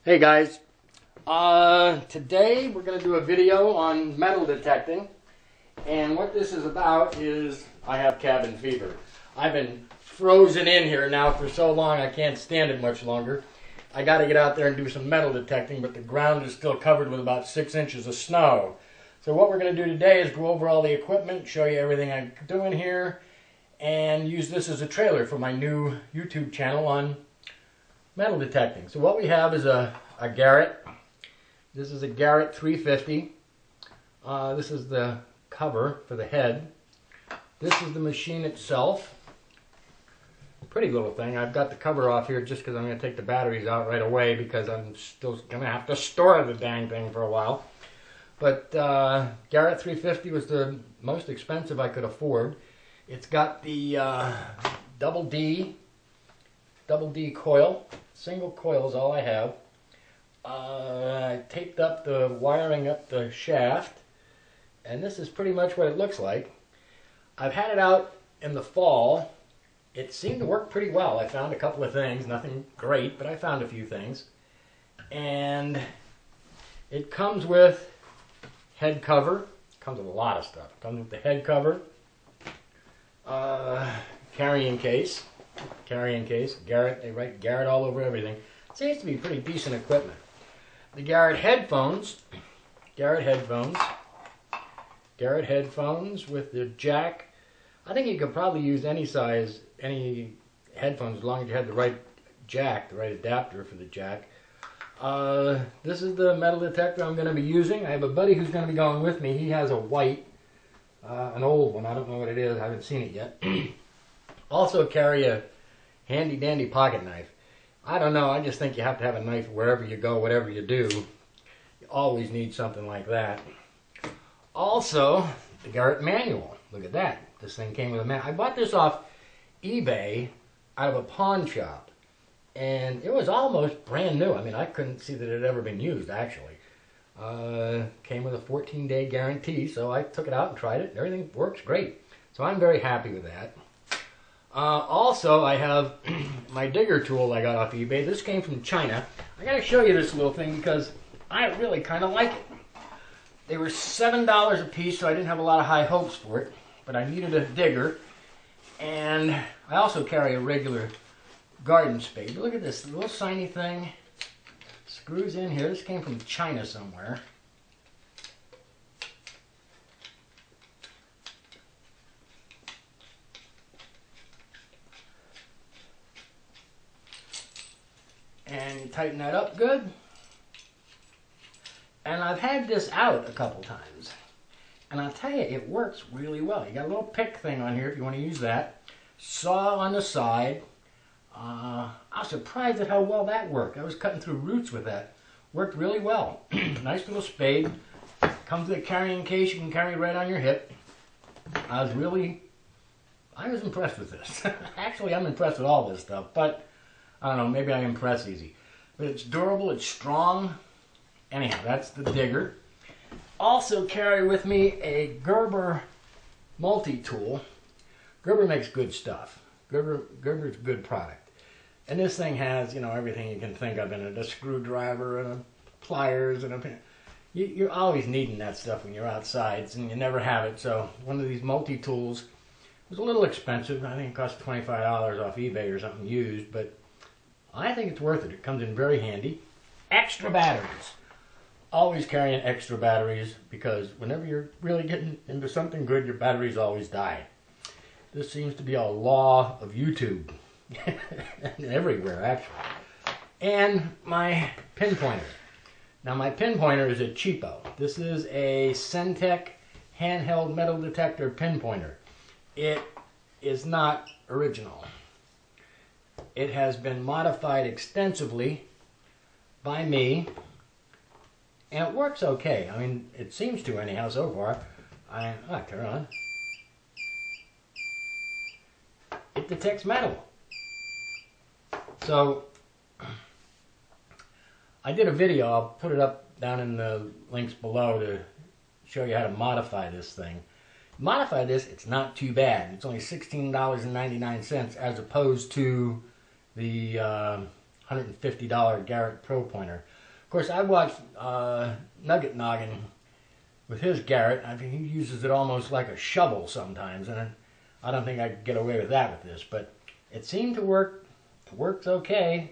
Hey guys, today we're going to do a video on metal detecting, and what this is about is I have cabin fever. I've been frozen in here now for so long I can't stand it much longer. I got to get out there and do some metal detecting, but the ground is still covered with about 6 inches of snow. So what we're going to do today is go over all the equipment, show you everything I'm doing here, and use this as a trailer for my new YouTube channel on metal detecting. So what we have is a Garrett. This is a Garrett 350. This is the cover for the head. This is the machine itself. Pretty little thing. I've got the cover off here just because I'm going to take the batteries out right away because I'm still going to have to store the dang thing for a while. But Garrett 350 was the most expensive I could afford. It's got the double D coil. Single coil is all I have. I taped up the wiring up the shaft, and this is pretty much what it looks like. I've had it out in the fall. It seemed to work pretty well. I found a couple of things, nothing great, but I found a few things. And it comes with head cover. It comes with a lot of stuff. It comes with the head cover, carrying case. Garrett, they write Garrett all over everything. It seems to be pretty decent equipment. The Garrett headphones with the jack. I think you could probably use any size, any headphones as long as you had the right jack, the right adapter for the jack. This is the metal detector I'm going to be using. I have a buddy who's going to be going with me. He has a white, an old one. I don't know what it is. I haven't seen it yet. Also carry a handy dandy pocket knife. I don't know, I just think you have to have a knife wherever you go, whatever you do. You always need something like that. Also, the Garrett manual. Look at that. This thing came with a manual. I bought this off eBay out of a pawn shop, and it was almost brand new. I mean, I couldn't see that it had ever been used, actually. Came with a 14-day guarantee, so I took it out and tried it, and everything works great. So I'm very happy with that. Also, I have my digger tool I got off eBay. This came from China. I got to show you this little thing because I really kind of like it. They were $7 a piece, so I didn't have a lot of high hopes for it, but I needed a digger. And I also carry a regular garden spade. But look at this little tiny thing. Screws in here. This came from China somewhere. And you tighten that up good. And I've had this out a couple times. And I'll tell you, it works really well. You got a little pick thing on here if you want to use that. Saw on the side. I was surprised at how well that worked. I was cutting through roots with that. Worked really well. Nice little spade. Comes with a carrying case you can carry right on your hip. I was impressed with this. Actually, I'm impressed with all this stuff, but I don't know, maybe I impress easy. But it's durable, it's strong. Anyhow, that's the digger. Also carry with me a Gerber multi-tool. Gerber makes good stuff. Gerber's a good product. And this thing has, you know, everything you can think of in it. A screwdriver and a pliers and a pin. You're always needing that stuff when you're outside, and you never have it. So one of these multi-tools was a little expensive. I think it cost $25 off eBay or something used, but I think it's worth it. It comes in very handy. Extra batteries. Always carrying extra batteries because whenever you're really getting into something good, your batteries always die. This seems to be a law of YouTube. Everywhere, actually. And my pinpointer. Now, my pinpointer is a cheapo. This is a Centec handheld metal detector pinpointer. It is not original. It has been modified extensively by me, and it works okay. I mean, it seems to anyhow so far. Turn on. It detects metal. So, I did a video. I'll put it up down in the links below to show you how to modify this thing. Modify this, it's not too bad. It's only $16.99 as opposed to the $150 Garrett Pro pointer. Of course, I watched Nugget Noggin with his Garrett. I mean, he uses it almost like a shovel sometimes, and I don't think I could get away with that with this, but it seemed to work. It works okay.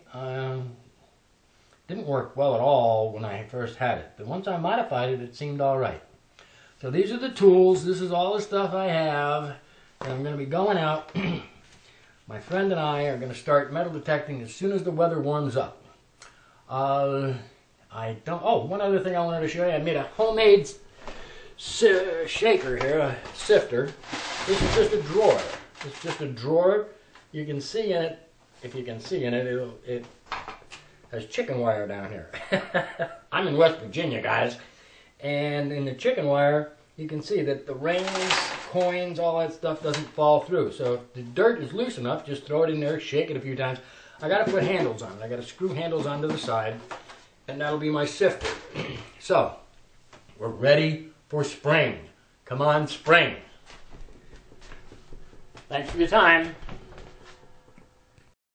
Didn't work well at all when I first had it, but once I modified it, it seemed all right. So these are the tools. This is all the stuff I have, and I'm going to be going out. My friend and I are going to start metal detecting as soon as the weather warms up. Oh, one other thing I wanted to show you. I made a homemade shaker here, a sifter. This is just a drawer. It's just a drawer. You can see in it, if you can see in it, it has chicken wire down here. I'm in West Virginia, guys. And in the chicken wire, you can see that the rings, coins, all that stuff doesn't fall through. So if the dirt is loose enough, just throw it in there, shake it a few times. I got to put handles on it. I got to screw handles onto the side, and that'll be my sifter. So, we're ready for spring. Come on, spring. Thanks for your time.